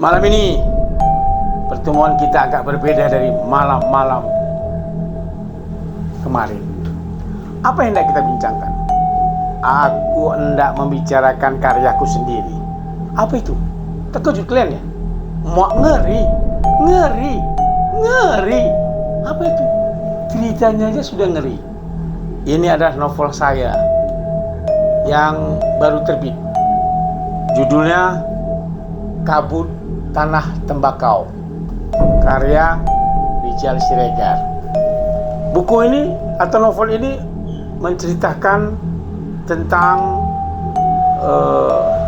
Malam ini pertemuan kita agak berbeda dari malam-malam kemarin. Apa yang hendak kita bincangkan? Aku hendak membicarakan karyaku sendiri. Apa itu? Terkejut kalian ya? Mak, ngeri. Apa itu? Ceritanya aja sudah ngeri. Ini adalah novel saya yang baru terbit. Judulnya Kabut Tanah Tembakau, karya Rijal Siregar. Buku ini atau novel ini menceritakan tentang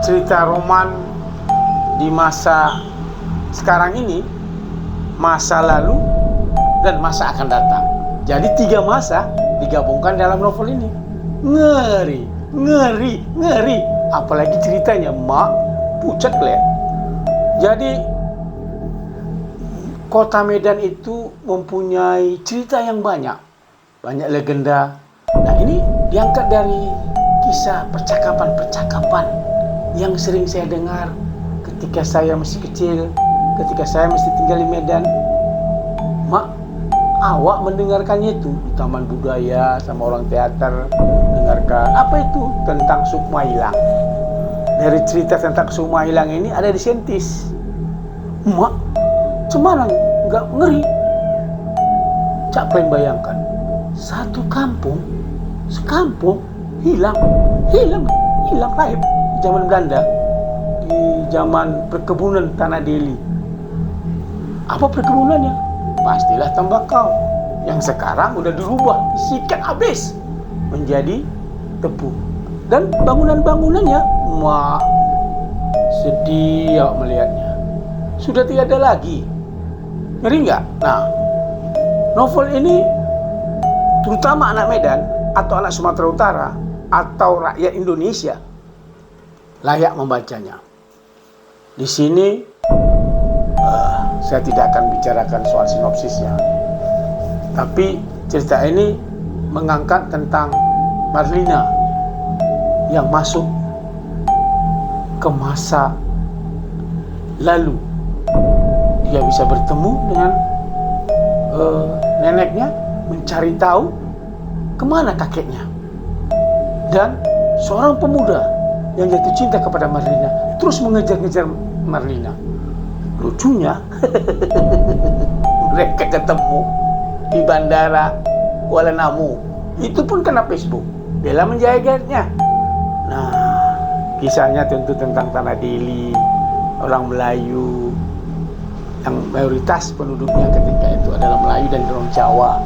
cerita roman di masa sekarang ini, masa lalu, dan masa akan datang. Jadi 3 masa digabungkan dalam novel ini. Ngeri. Apalagi ceritanya, mak, pucat kalian. Jadi kota Medan itu mempunyai cerita yang banyak legenda. Nah, ini diangkat dari kisah percakapan yang sering saya dengar ketika saya masih kecil, ketika saya masih tinggal di Medan. Mak, awak mendengarkannya itu di taman budaya sama orang teater, dengarkan apa itu tentang Sukma hilang. Dari cerita tentang Sukma hilang ini ada di Sentis. Mak, cuman nggak ngeri? Cak pengen bayangkan, sekampung hilang raib di zaman Belanda, di zaman perkebunan Tanah Deli. Apa perkebunannya? Pastilah tembakau yang sekarang udah dirubah, disikat habis menjadi tebu. Dan bangunan-bangunannya, mak, sedih melihatnya. Sudah tidak ada lagi. Ngeri nggak? Nah, novel ini terutama anak Medan atau anak Sumatera Utara atau rakyat Indonesia layak membacanya. Di sini saya tidak akan bicarakan soal sinopsisnya, tapi cerita ini mengangkat tentang Marlina yang masuk ke masa lalu. Dia bisa bertemu dengan neneknya, mencari tahu kemana kakeknya. Dan seorang pemuda yang jatuh cinta kepada Marlina terus mengejar-ngejar Marlina. Lucunya, mereka ketemu di bandara Kuala Namu. Itu pun kena Facebook. Bella menjaganya. Nah, kisahnya tentu tentang Tanah Deli, orang Melayu, yang mayoritas penduduknya ketika itu adalah Melayu dan orang Jawa.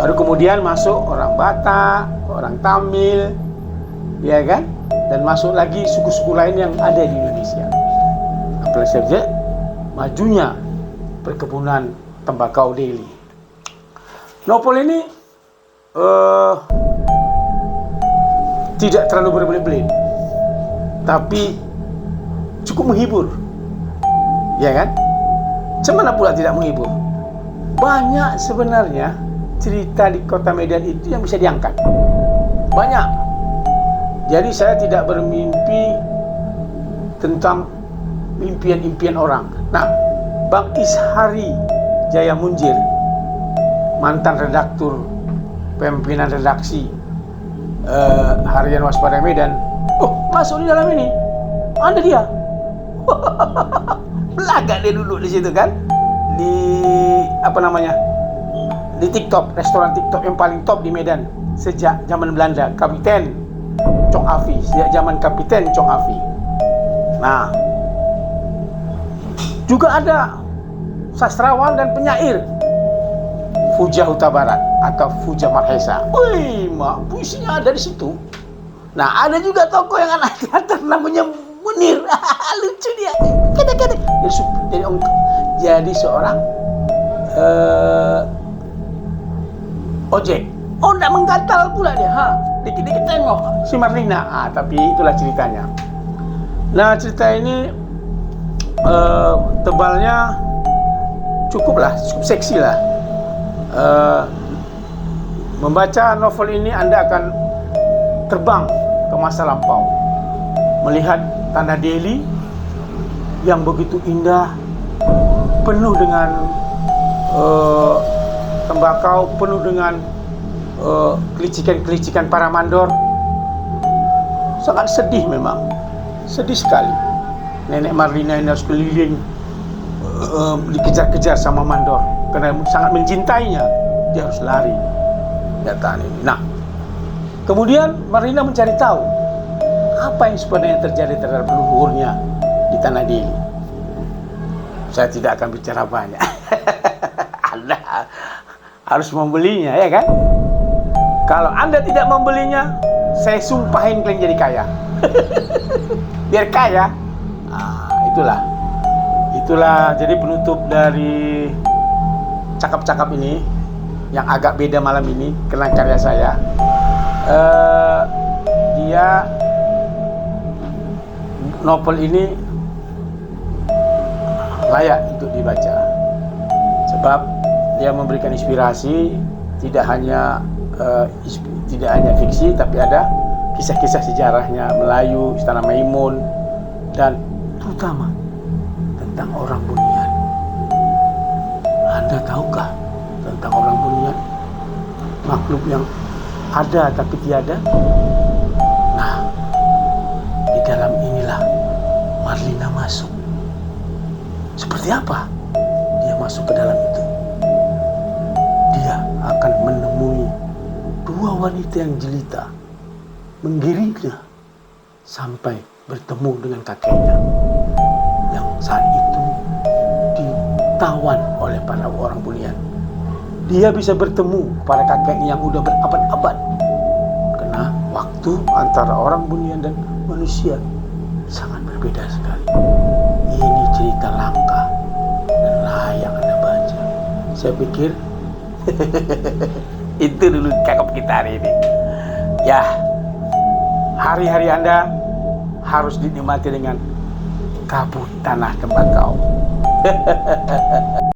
Baru kemudian masuk orang Batak, orang Tamil, ya kan? Dan masuk lagi suku-suku lain yang ada di Indonesia. Apalagi saja majunya perkebunan tembakau Deli. Novel ini tidak terlalu berbelit-belit, tapi cukup menghibur, ya kan? Cemana pula tidak menghibur? Banyak sebenarnya cerita di kota Medan itu yang bisa diangkat. Banyak. Jadi saya tidak bermimpi tentang impian-impian orang. Nah, Bang Ishari Jaya Munjir, mantan redaktur pimpinan redaksi Harian Waspada Medan, masuk di dalam ini. Ada dia. Belaga dia dulu di situ kan, di di TikTok, restoran TikTok yang paling top di Medan sejak zaman Belanda, Kapiten Chong Afi, sejak zaman Kapiten Chong Afi. Nah, juga ada sastrawan dan penyair Fuja Huta Barat atau Fuja Marhesa. Wih, mak, puisinya ada di situ. Nah, ada juga tokoh yang anak teater namanya Munir. Lucu dia. Kadang-kadang jadi seorang ojek. Enggak menggatal pula dia. Dikit-dikit tengok si Marlina. Tapi itulah ceritanya. Nah, cerita ini tebalnya cukup seksi lah. Membaca novel ini Anda akan terbang ke masa lampau, melihat Tanah Deli yang begitu indah, penuh dengan tembakau, penuh dengan kelicikan-kelicikan para mandor. Sangat sedih memang, sedih sekali. Nenek Marlina ini harus keliling, dikejar-kejar sama mandor karena sangat mencintainya. Dia harus lari, tidak tahan ini. Nah, kemudian Marlina mencari tahu apa yang sebenarnya terjadi terhadap leluhurnya di Tanah Deli. Saya tidak akan bicara banyak. Anda harus membelinya, ya kan? Kalau Anda tidak membelinya, saya sumpahin kalian jadi kaya. Biar kaya. Nah, itulah jadi penutup dari cakap-cakap ini yang agak beda malam ini, karena karya saya. Dia novel ini layak untuk dibaca sebab dia memberikan inspirasi, tidak hanya fiksi, tapi ada kisah-kisah sejarahnya Melayu, Istana Maimun, dan terutama tentang orang Bunian. Anda tahukah tentang orang Bunian? Makhluk yang ada tapi tiada. Nah, di dalam inilah Marlina masuk. Seperti apa dia masuk ke dalam itu? Dia akan menemui dua wanita yang jelita, menggiringnya sampai bertemu dengan kakeknya yang saat itu ditawan oleh para orang Bunian. Dia bisa bertemu kepada kakeknya yang udah berabad-abad, karena waktu antara orang Bunian dan manusia sangat berbeda sekali. Ini cerita langka dan layak Anda baca. Saya pikir itu dulu cakap kita hari ini. Ya, hari-hari Anda harus dinikmati dengan kabut tanah tembakau.